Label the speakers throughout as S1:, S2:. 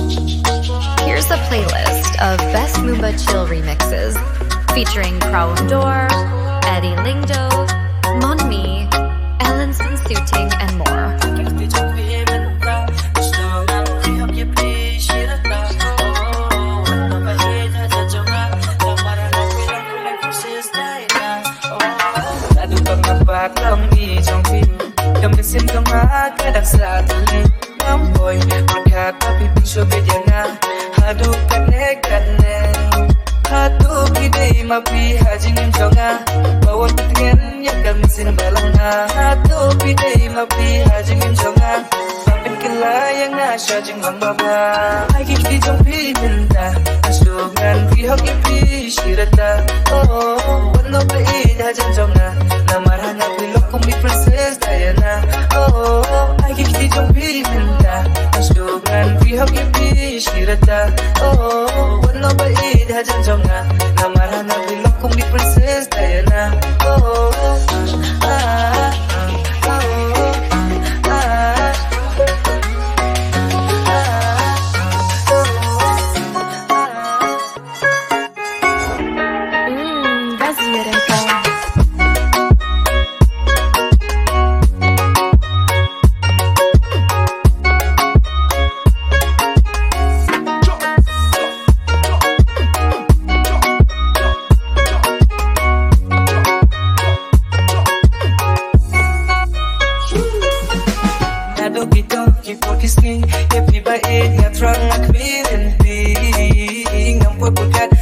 S1: Here's a playlist of best Moombah chill remixes featuring Khraw Umdor, Lyngdoh, Monmi, Elanson, Suting, and more.
S2: Mapi hajing jonga bawon petingen ya kamisin balanga hatu pidei mapi hajing jonga pampen kelayang nasya jing bang baba agi di jong pinta asungan pihak ipi shirata oh wano pai hajing jonga namarana pilok kumi princess Diana oh agi di jong pinta asungan pihak ipi shirata oh wano pai hajing jonga namarana pilok kumi princess Diana oh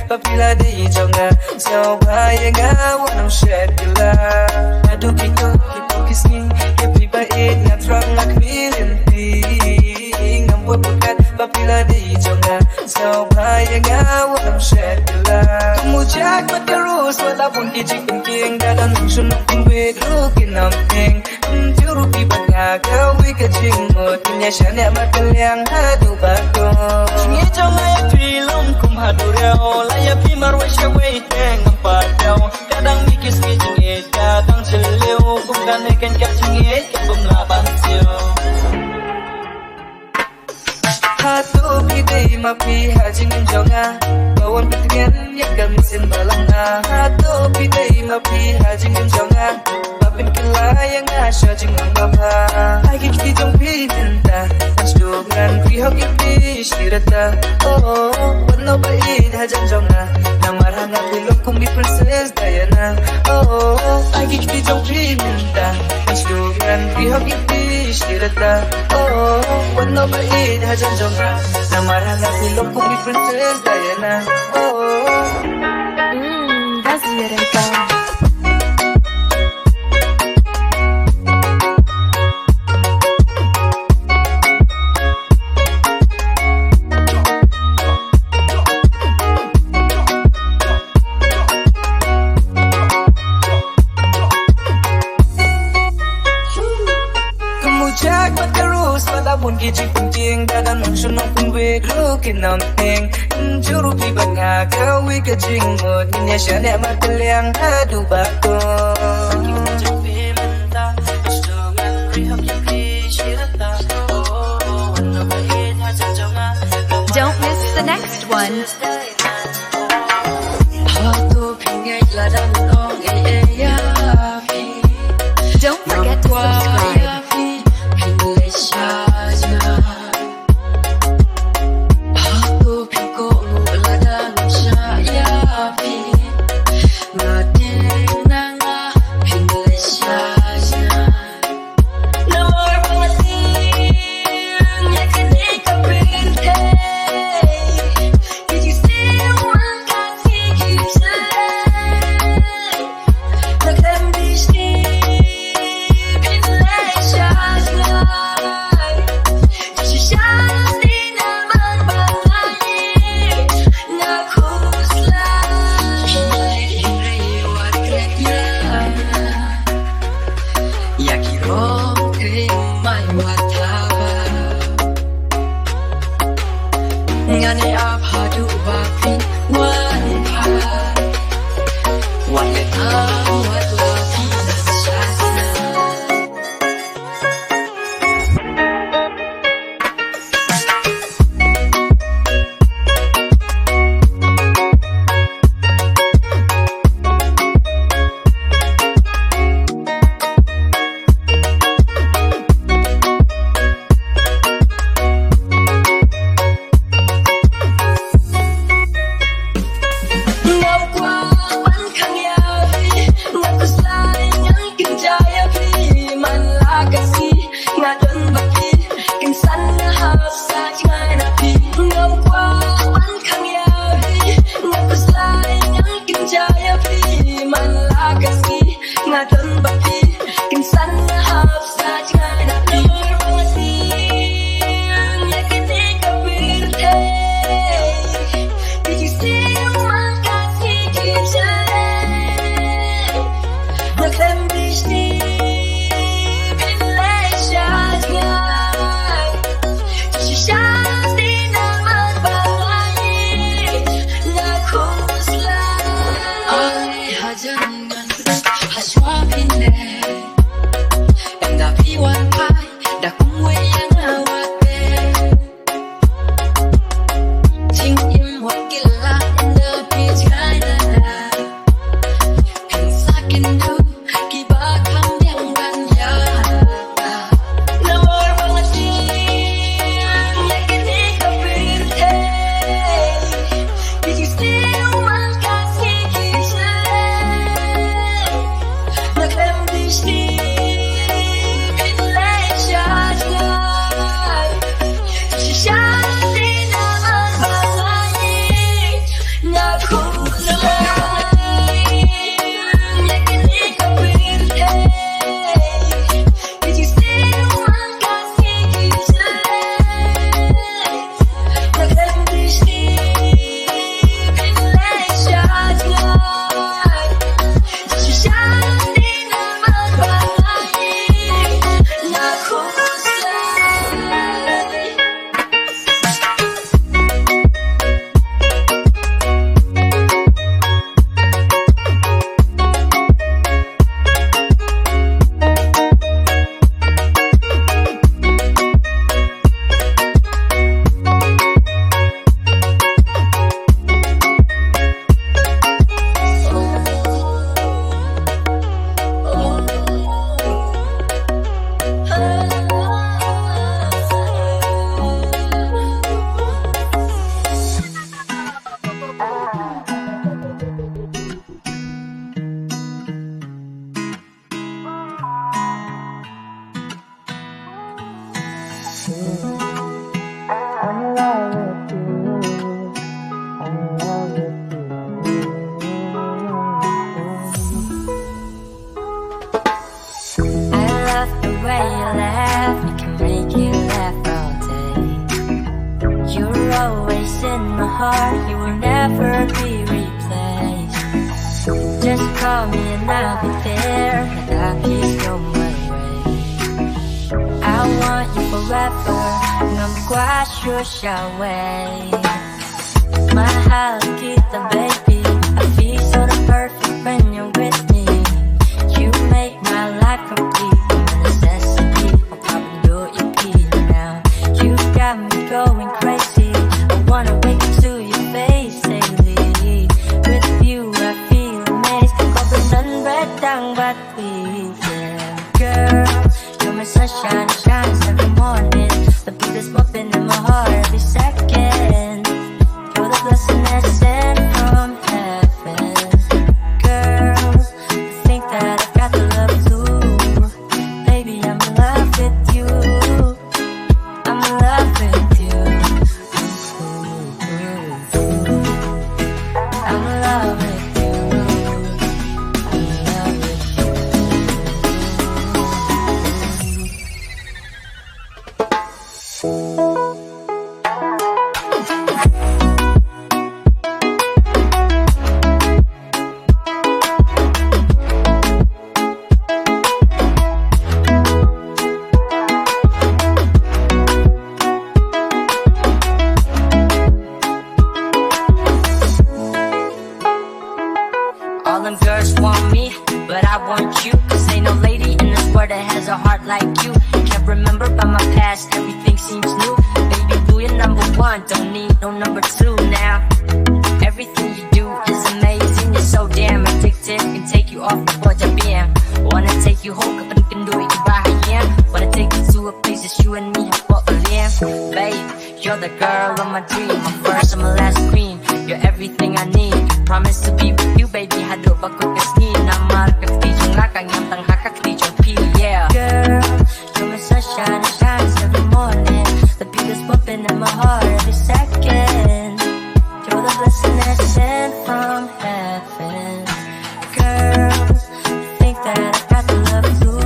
S2: Papila di jonga so bayanga wanam shedula adu kito kisni happy by it na trang nak milinti ngambo bukat papila di jonga so bayanga wanam shedula mujak materus wala pun kijing ting dadan sunok tingwe lukin namting juru pibanga kawi kajing mo tinya shane matalyang hadu bato ngi jonga ya film kum hadu reo ya pimar wa shawai teng padau kadang mikis kijing kadang celeu kum kan ken kajing kum laban sio hatu pidei mapi hajing jonga bawon petingen ya kamisin balanga hatu pidei mapi hajing jonga papin kelayang asya jing baba agi di jong pinta asungan pihak ipi shirata oh wano bai hajing jonga namarana pilok kumi princess Diana oh agi di jong pinta asungan pihak ipi shirata oh wano bai hajing jonga namarana pilok kumi princess Diana oh
S1: that's lyrical.
S2: Pun kijing penting dadan sunong pungwe lukin namting juru pibanga kawi kajing mo ninya shane matalyang hadu bato
S1: Don't miss the next one. Don't forget to subscribe.
S3: in my heart, you will never be replaced. Just call me and I'll be there, and I'll keep your money away. I want you forever, ngamkwasyo siya way. Mahal kita baby, I feel so perfect when you're with me. You make my life complete, a necessity, I'll probably do you key now. You got me going crazy, I wanna wake up to your face daily. With you I feel amazed, covered in red down but we, yeah. Girl, you're my sunshine, it shines every morning. The beat is bumping in my heart every second. You're the blessing that's sent from heaven. Girl, I think that I've got the love too. Baby, I'm in love with you. I'm in love with you. I'm in love with you. I'm in love with all them girls want me, but I want you. Cause ain't no lady in this world that has a heart like you. Can't remember about my past, everything seems new. Baby boo, you're number one, don't need no number two now. Everything you do is amazing, you're so damn addictive. Can take you off before the BM. Wanna take you home, kapag can do it, bahayan. Wanna take you to a place that you and me have fought a limb. Babe, you're the girl of my dream, my first and my last queen. You're everything I need. Promise to be with you, baby. Hado pagkakasni na markakti yung lakang yung tanghakakti yung pili, yeah. Girl, you're my sunshine, it shines every morning. The beat is bumping in my heart every second. You're the blessing that's sent from heaven. Girl, I think that I've got the love too.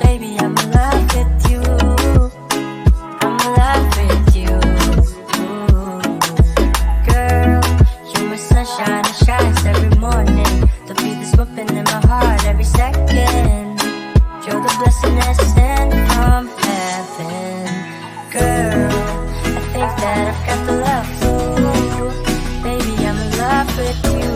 S3: Baby, I'm in love with you. I'm in love with you. Girl, you're my sunshine, it shines every morning. The beat is bumping in my heart every second. You're the blessing that's sent from heaven. Girl, I think that I've got the love too. Baby, I'm in love with you.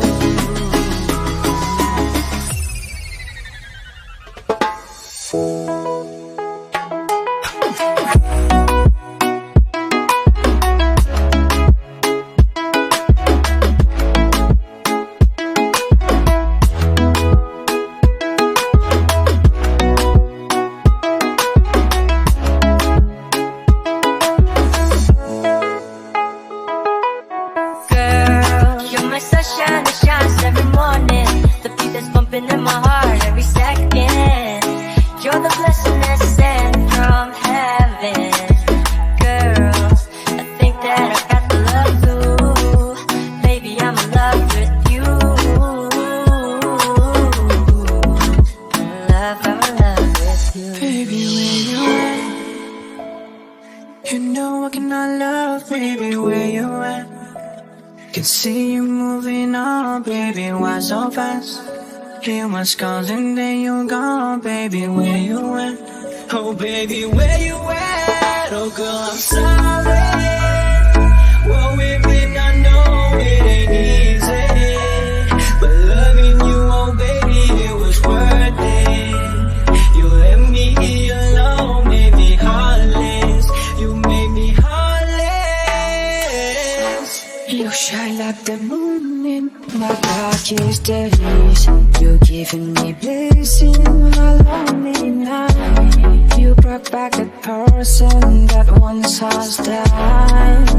S3: Girl, you're my sunshine, it shines every morning. The beat that's bumping in my heart every second. You're the blessing that's sent from heaven. Girl, I think that I've got the love too. Baby, I'm in love with you. I'm in love with you.
S2: Baby, where you at? You know I cannot love, baby, where you at? Can see you moving on, baby, why so fast? Hear what's calling, then you gone, baby, where you at? Oh, baby, where you at? Oh, girl, I'm sorry. What we've been, I know it ain't easy, but loving you, oh, baby, it was worth it. You let me alone, made me heartless. You made me heartless. You shine like the moon in my darkest days. You're giving me bliss in my lonely night. You brought back the person that once was died.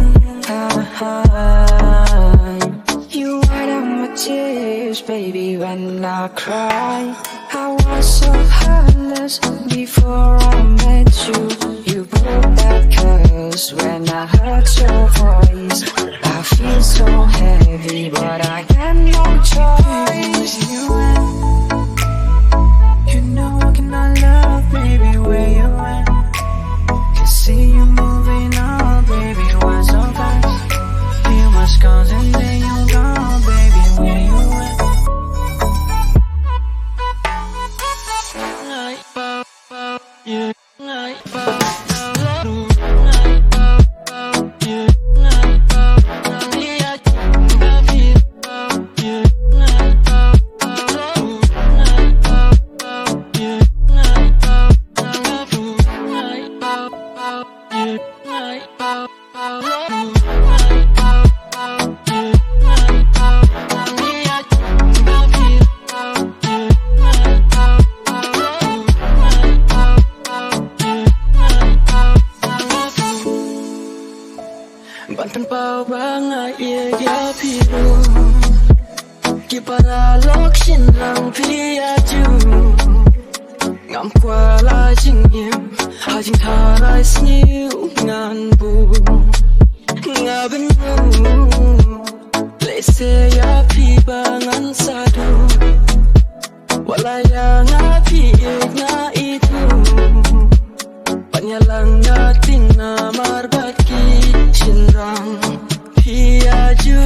S2: You wipe out my tears, baby, when I cry. I was so heartless before I met you. You broke that curse when I heard your voice. I feel so heavy, but I got no choice. You know I cannot love, baby, where you at? Can see you moving on, baby, why so fast? Bantan pau banga ia ya piru Kipara lok shin lang pia ju Ngam qua la jing im Ha jing tha lai sniu ngan bu Nga ben mu Le se ya pi bangan sadu Wala ya nga pi nga itu Panyalang nating na marbat ki Shinrang piaju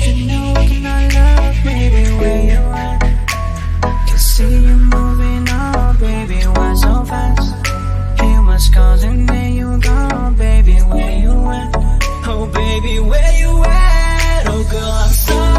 S2: You know can I love baby where you at Can see you moving on baby why so fast You must call and where you gone baby where you at Oh baby where you at Oh girl I'm sorry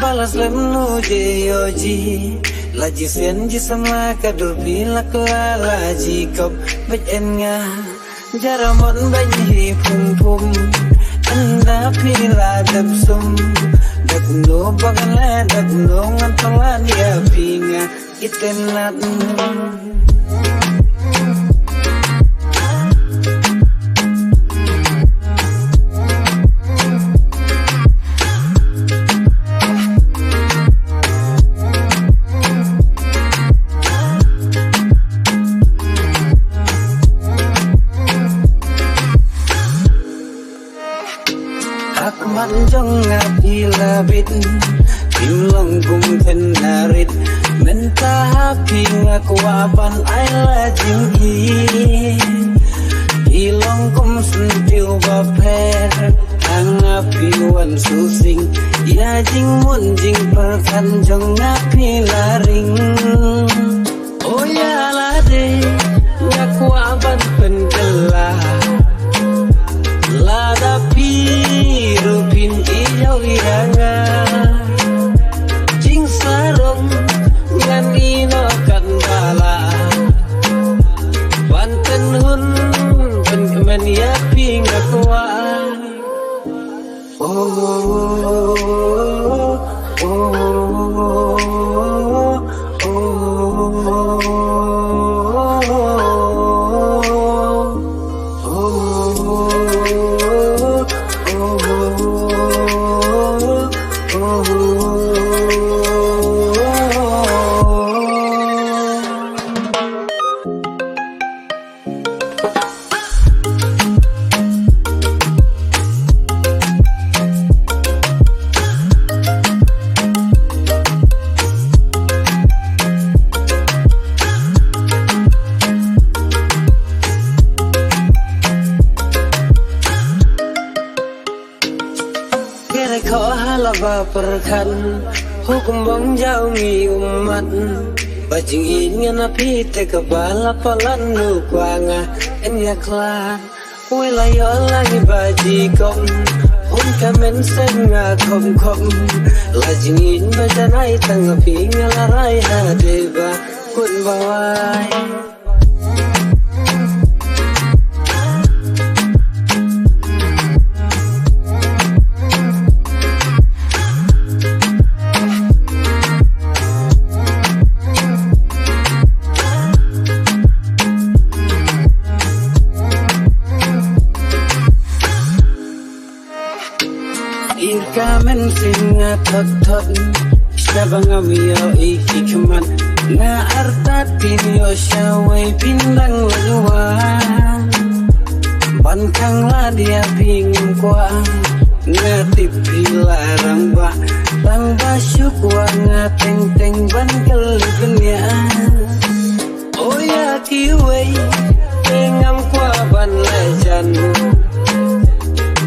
S2: Balas lemnu je yoji Laji sen ji sama kadubi lakla laji kop bej enga Jaramon banyi pum pum Anda pila dapsum Dapno bagala dapno ngantolan ya pinga Itenat bit Tim long cùng thân narit Menta happy ngakwapan ay la jing Ilong kum sentil baper Ang api wan susing Ya jing mun jing perkan jong api laring Oh ya lade ngakwapan pengelah Lada piru pin ijau iranga Jing sarong ngan ino kan bala Banten hun pen kemen ya pinga kuwa Oh oh oh oh perkan hukum bang jauh ngi umat bajing ini napi te kepala palan nu kuanga enya klan wilayo lagi baji kom hum kamen senga kom kom lajing ini bajanai tengah pinga larai hadeba kun bawai
S4: thot Shabangam yo ikikuman Na artatin yo shaway pindang laluan Bankang la dia pingin kwa Ngatip hilarang ba Tang basyukwa ngateng teng ban keligenya Oh ya kiway Tengam kwa ban lejan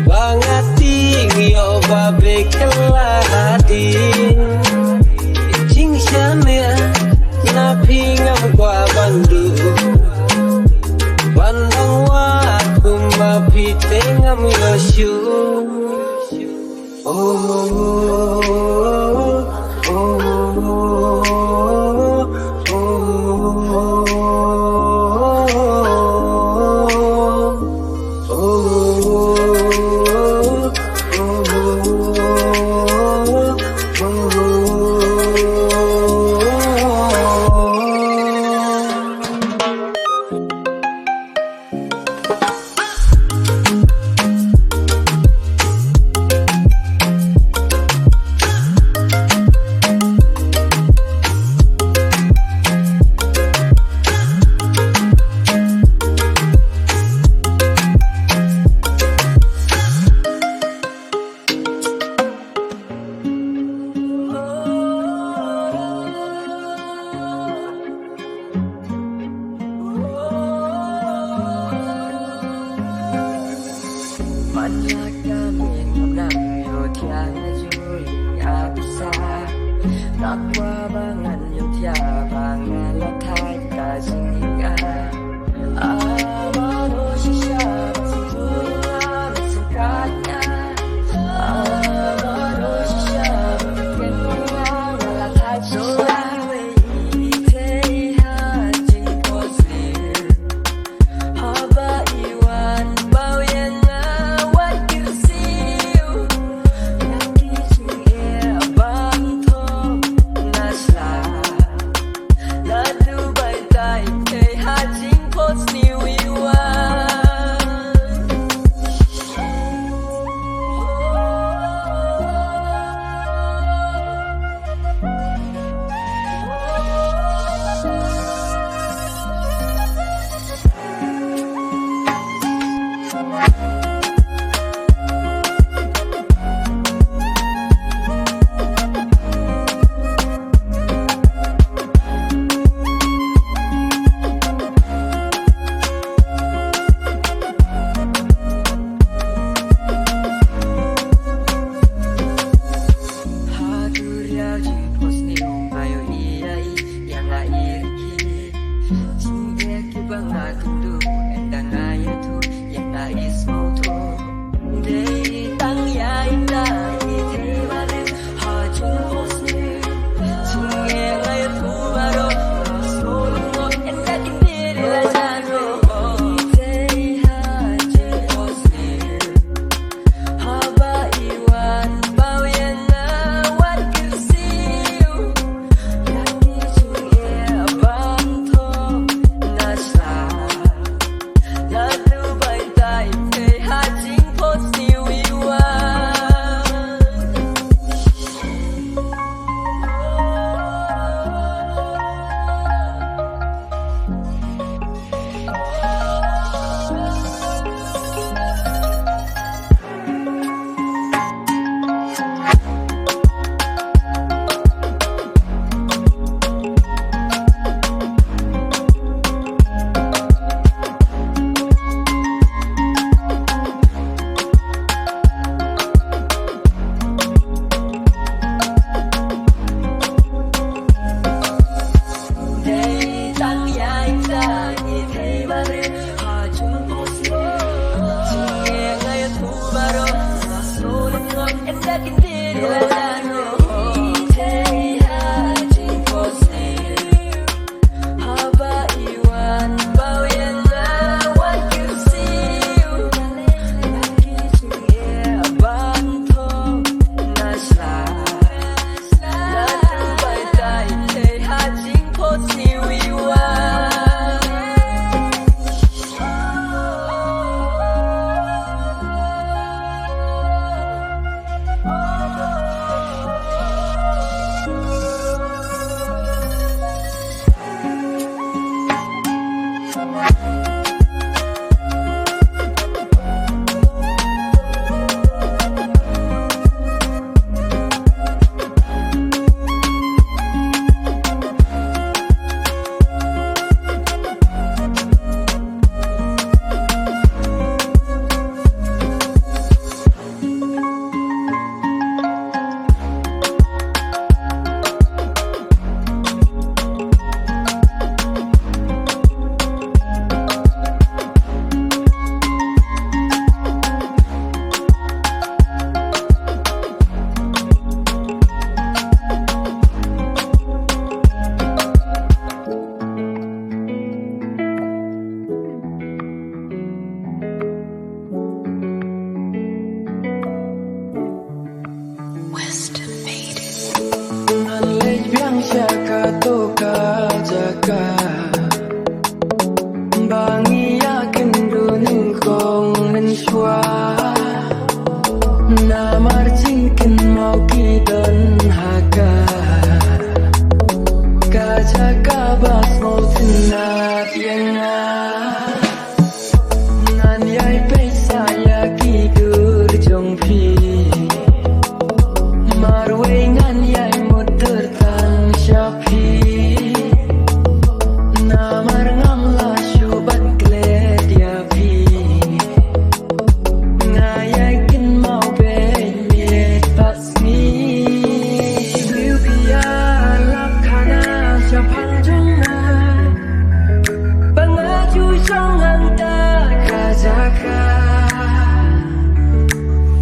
S4: Bangating yo babe keladin Jing syania Napingam kwa bandu Bandang waktu mapi tengam yo syu
S2: shaka toka jaga bangi yakin duning kong nan shwa na marjin kin mau kidan haka ka jaga bas mau tinat yanga nan yai pesa ya kidur jong pi marwe ngan yai muter tan shapi namar ngam la shubat gled ya pi ngayai kin mau be miet pas mi liu bia lap khana shapang jong na bangaju shang anta kazaka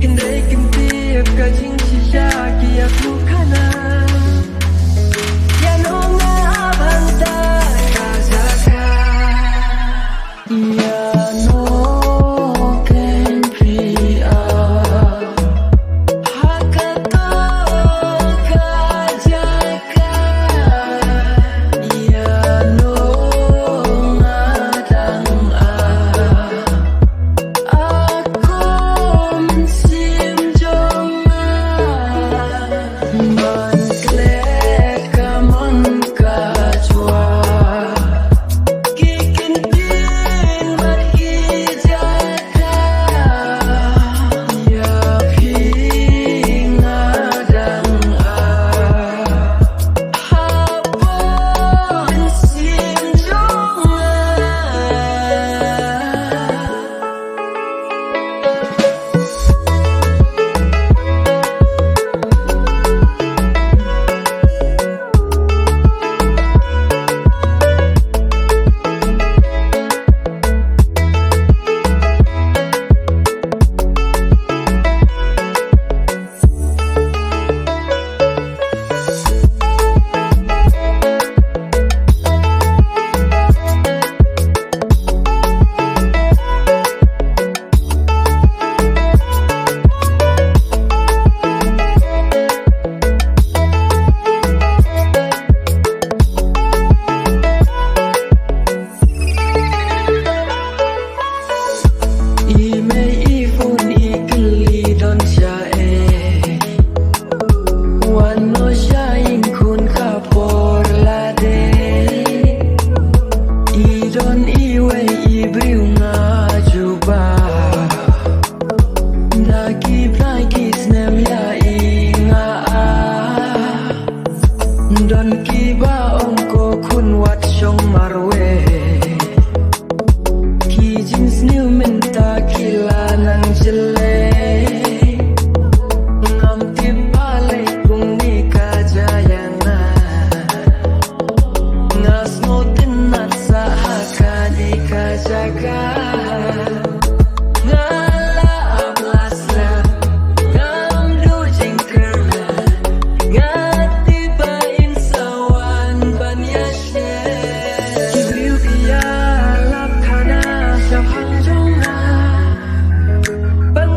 S2: indai kin tiap ka jing si sha ki aku kana ya no na abanta kazaka ya no can be hakato kajaka ya no ngadang aku mensim jonga man klek kamon kajwa kikin din mat hijaka ya pingadang hapon mensim jonga Ime ifun ikli don shae wano shaing kun kapor lade idon iwe ibriu ngajuba nagi plagi snem ya inga don kiba ongko kun wat shong marwe ki jeans new minta kila nang jele ngam timbale kung ni kajayana ngas ngotin nat sa haka di kajaga ngala ablasna ngam du jingkerna ngati bain sawan ban yashe kibriu bia lap khana shapang jonga bang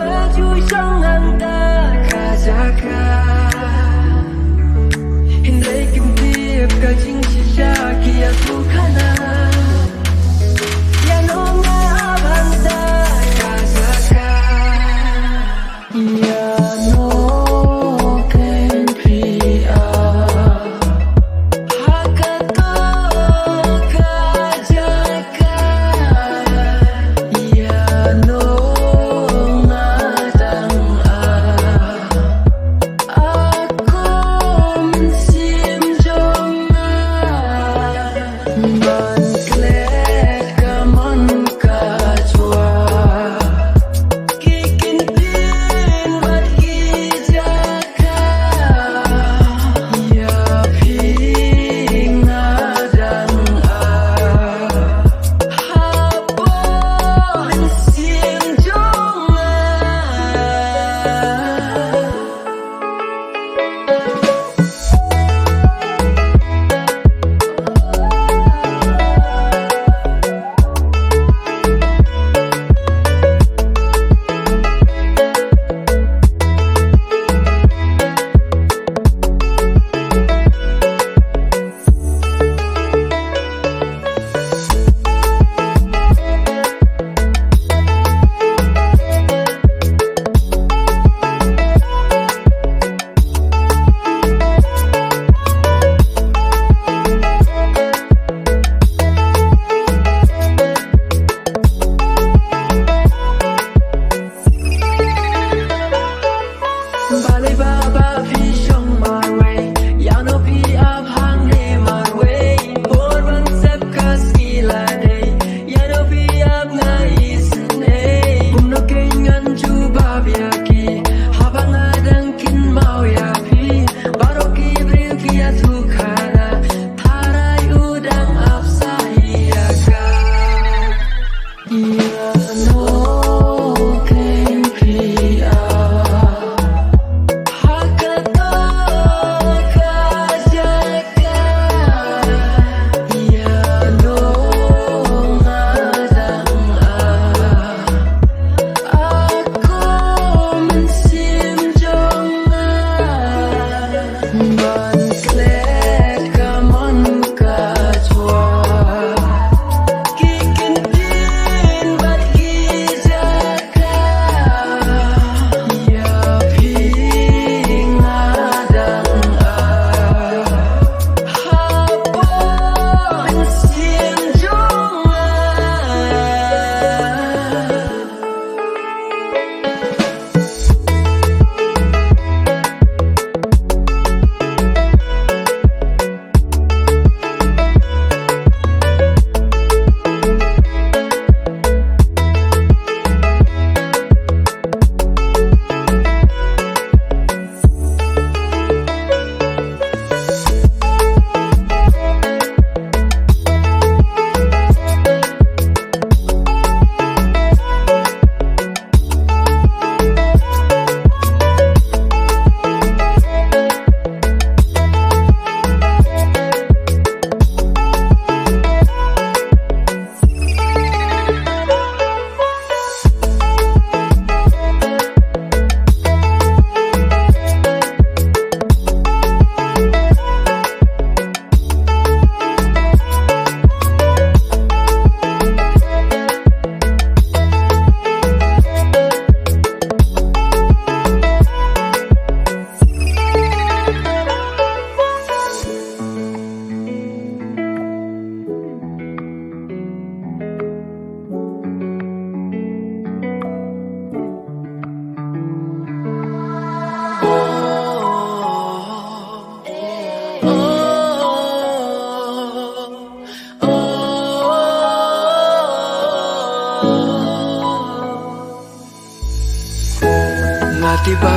S2: tiba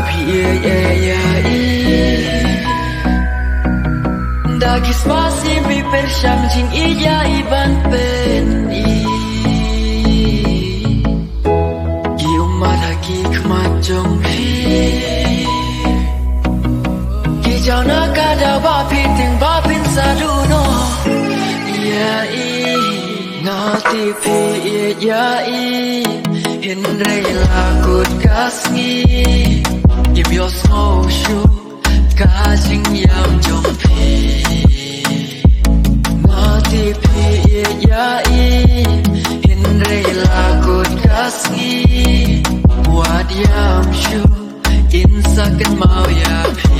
S2: Dagis masih prepare syam jing iya iban pen Gi umat haki kemat jong pi Gi jau nak ada bapi ting bapin sadu no Ya ngati pi ya hin rei lakut kasngi Give your snow shoe Ca jing yam jong pi Ngati pi ya hin rei lakut kasngi Buat yam shoe insakan mau ya pi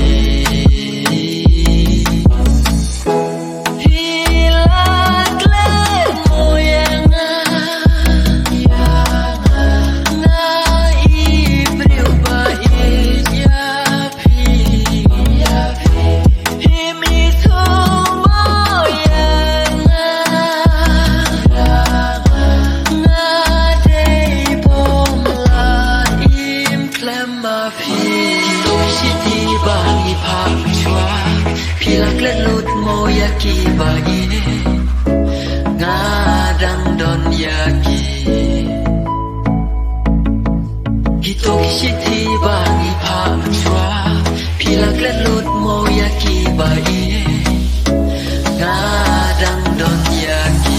S2: Ki bagi ngadang don yaki Hito kishiti bagi pamchwa Pilak let lut mo yaki bagi ngadang don yaki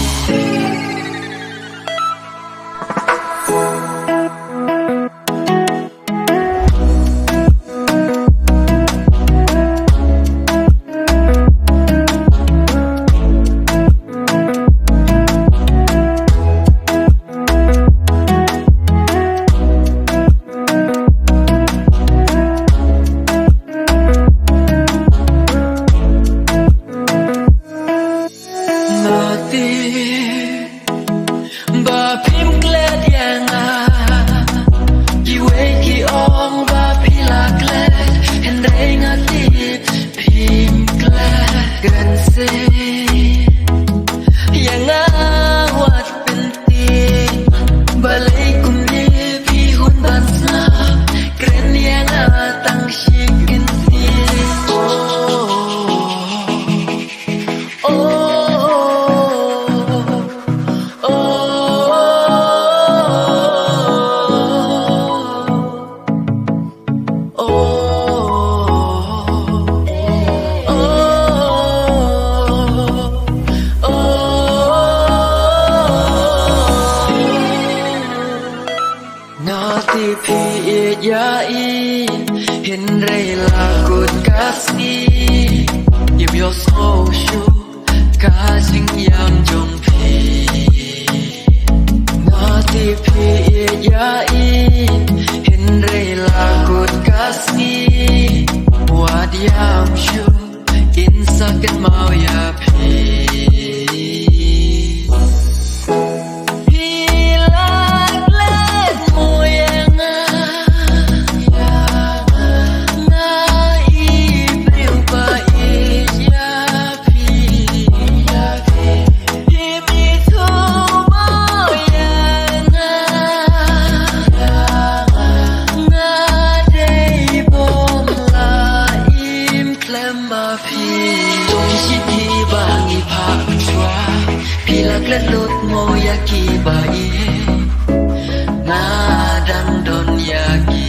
S2: Insakan mau ya
S5: Lut mo yaki bai ngadang don yaki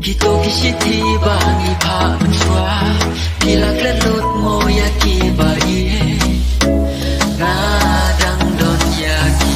S5: kito kisiti bangi pa chua pilak lut mo yaki bai ngadang don yaki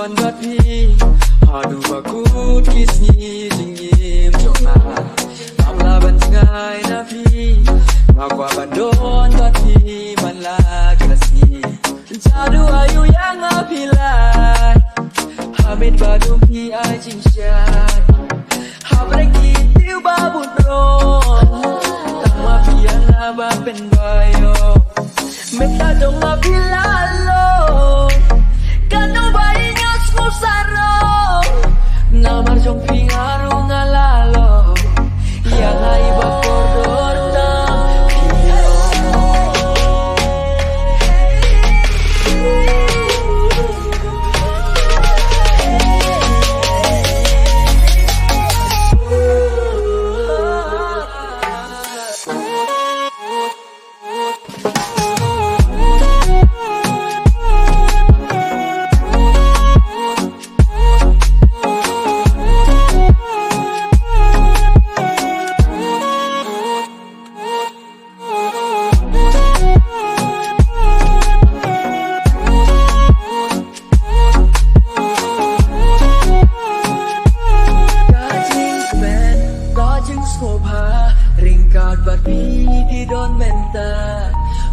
S2: đón bắt đi họ đủ và cút kiss nhí tình im trong mà học là vẫn ngay na phi mà qua bạn đón bắt đi bạn là khasi cha du ayu yang apilai hamid badu pi ai chinh chai habreki tiu babut ro tama piana ba pen bayo meta dong apilalo kanu bai nyos musaro namar jong pingaro ngalalo yang ai ba korodor na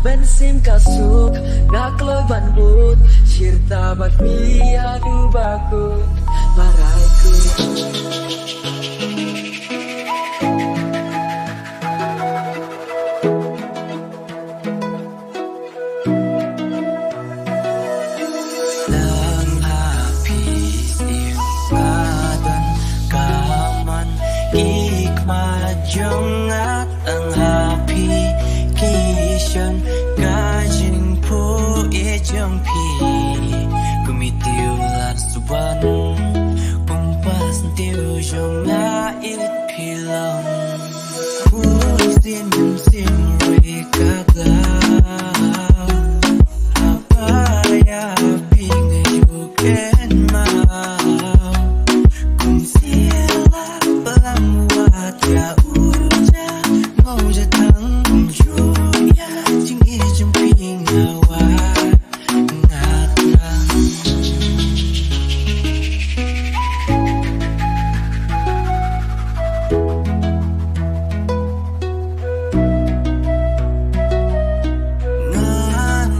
S2: Bensim kasuk nakloi banbut Shirta bat mi adu bakut maraiku
S5: Lang happy im ngadan kaman hikmat jongat ang happy kishan kajing po ejong pi kumitiu lan suban kumpas tiu jong na it pilang kusin sim rekada apa ya ping yuken ma kumsila pelamwat ya uja ngau jatang juya jing ejong ping awa ngatang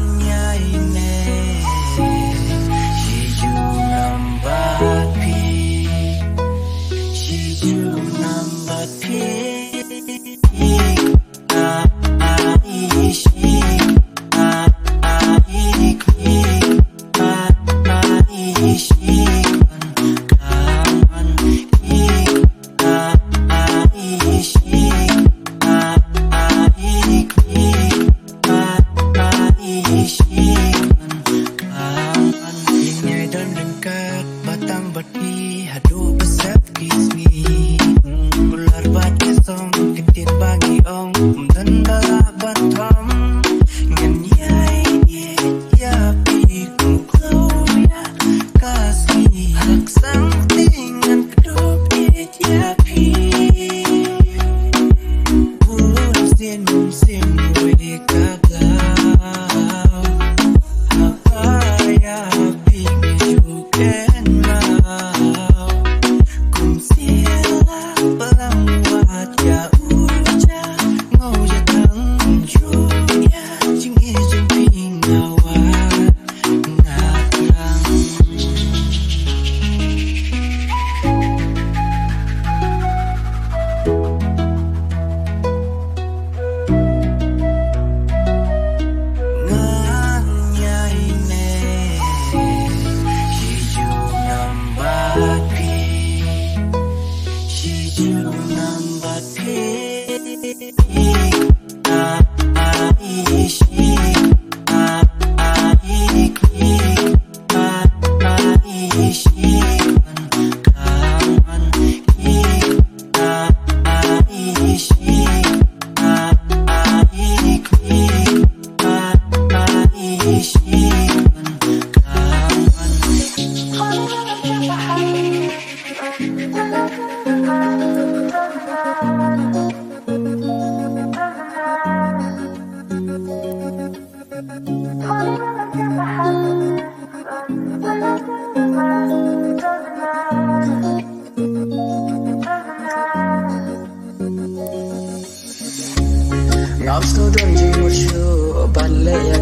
S5: nganyai ne shiju nambat pi shiju nambat pi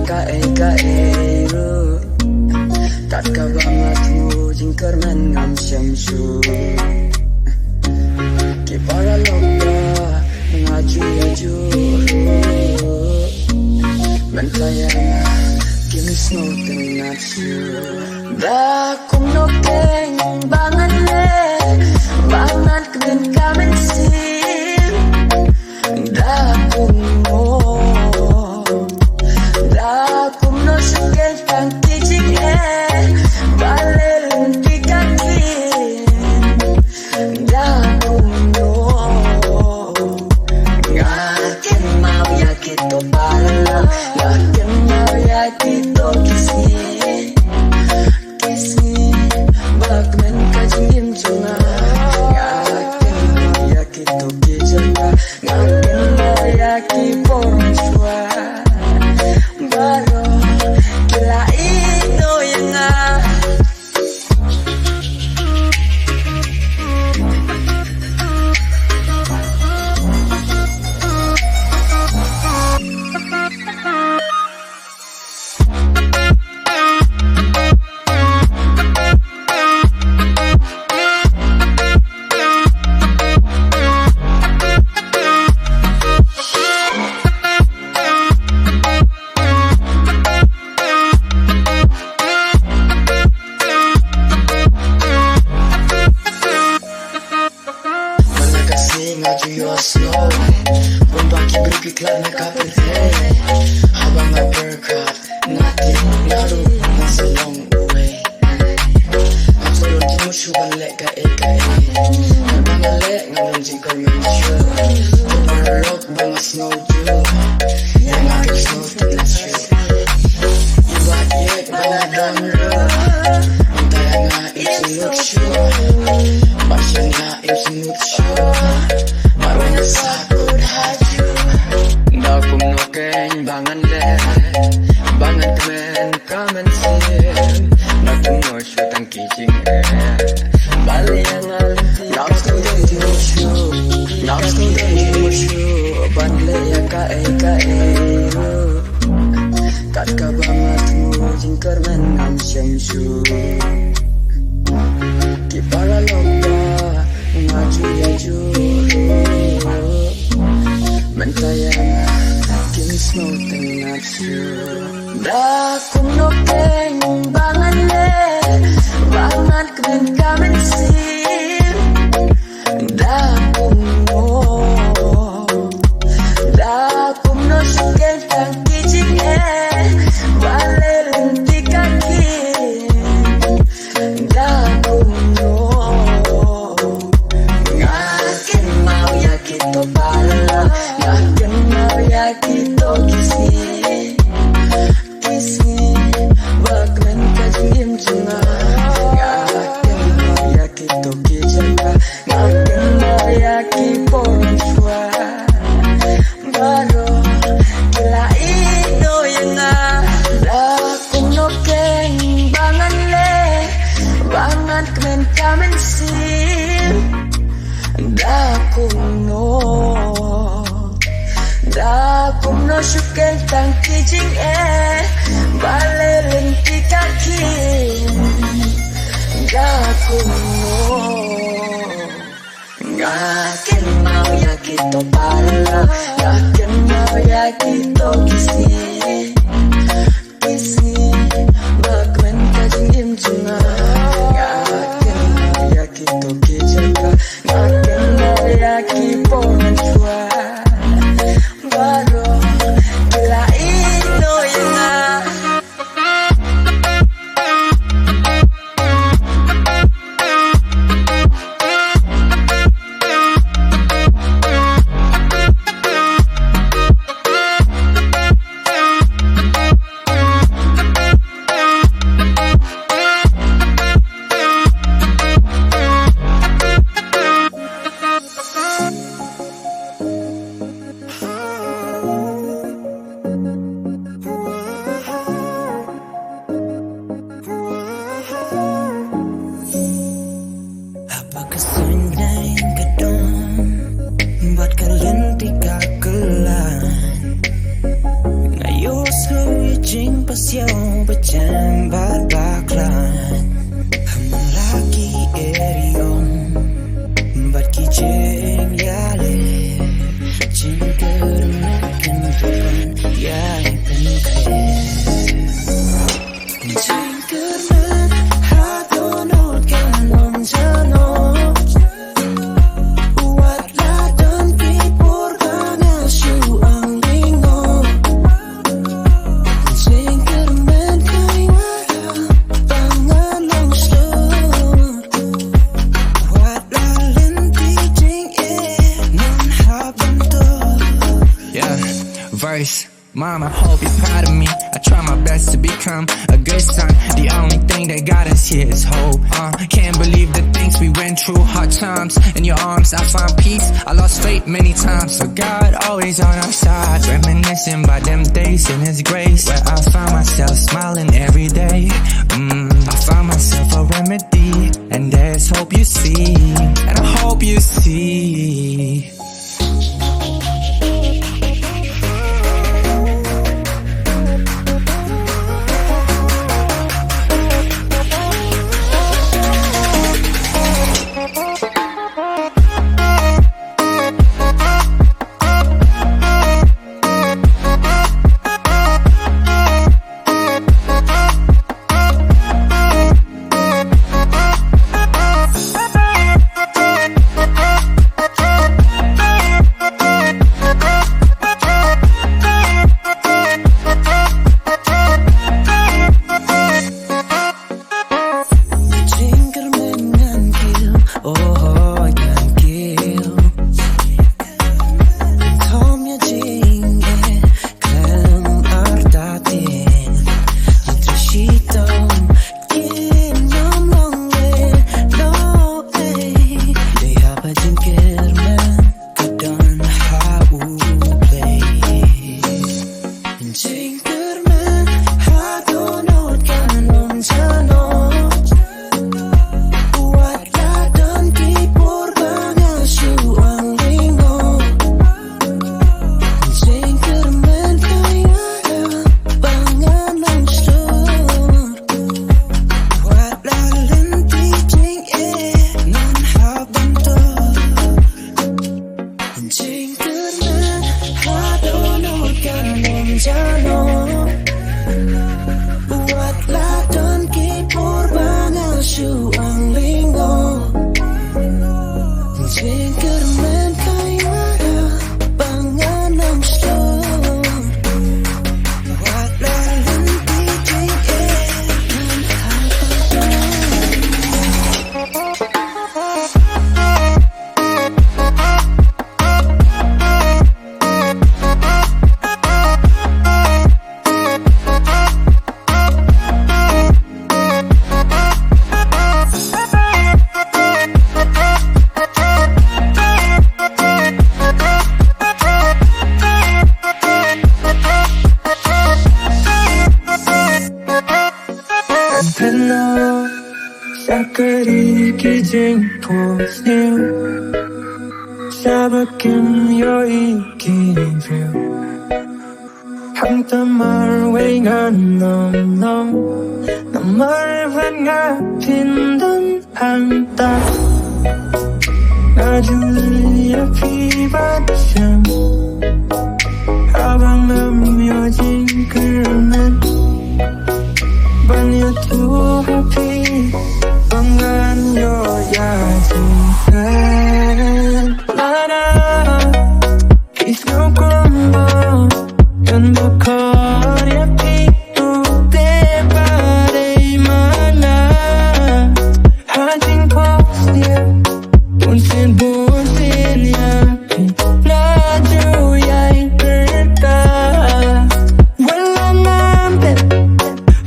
S2: kae-kae kat ka banget mo jingkar man ngam syamsu ki para lokda ngaju-aju man kaya kim snow tenatsu da kum no keng bangan le bangan keben kamen sim da kum no sukel tang teaching balel tikakin da kuno ngaken mau ya kito pala ngaken mau ya kito kisi bakmen kajingim chunga ngaken mau ya kito kijanga ngaken mau ya kipon chua baro kila ino yang
S5: siêu bất chân bát bạc lan hầm lagi erion bat ki jeng yale jeng kermakan papan yale penkhe jeng kerman hatonot kanon jano
S6: Mom, I hope you're proud of me. I try my best to become a good son. The only thing that got us here is hope. Can't believe the things we went through. Hard times, in your arms I find peace. I lost faith many times, but God always on our side. Reminiscing by them days in His grace, where I found myself smiling every day. I found myself a remedy, and there's hope you see, and I hope you see.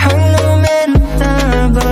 S5: Hang no men ta ba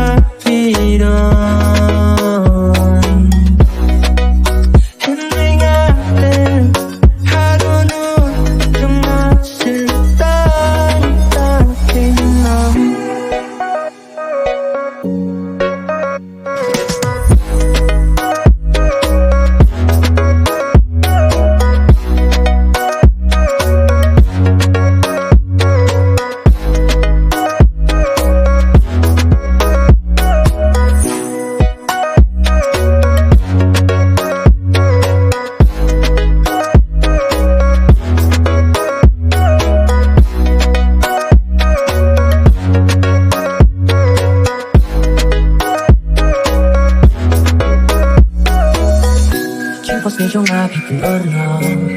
S3: พี่เป็นอรอ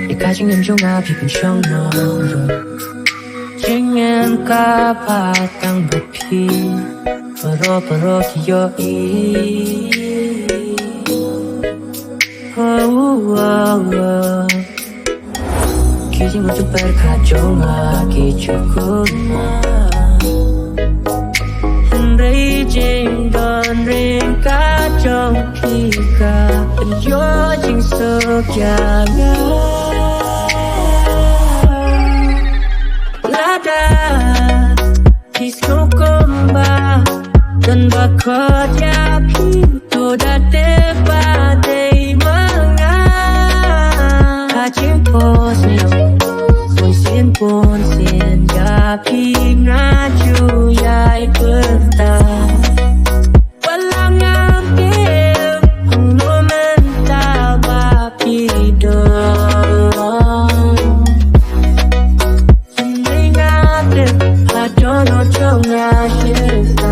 S3: อย่ากาจิงเงินจงอาพี่เป็นช่องนอจิงเงินกาพาตั้งบัดพี่ปรอที่ยออีคิดว่าจะเป็นขาจงอาคิดจะคุ้นมาRaging don ring ka trong khi ka bên gió chinh sơ cha ngã lá đa khi sâu cơm ba tân ba khó cha phi tô đã té ba đây mà ngã ha chiếm po xin cha phi ngã chu yai bớt ta Don't know,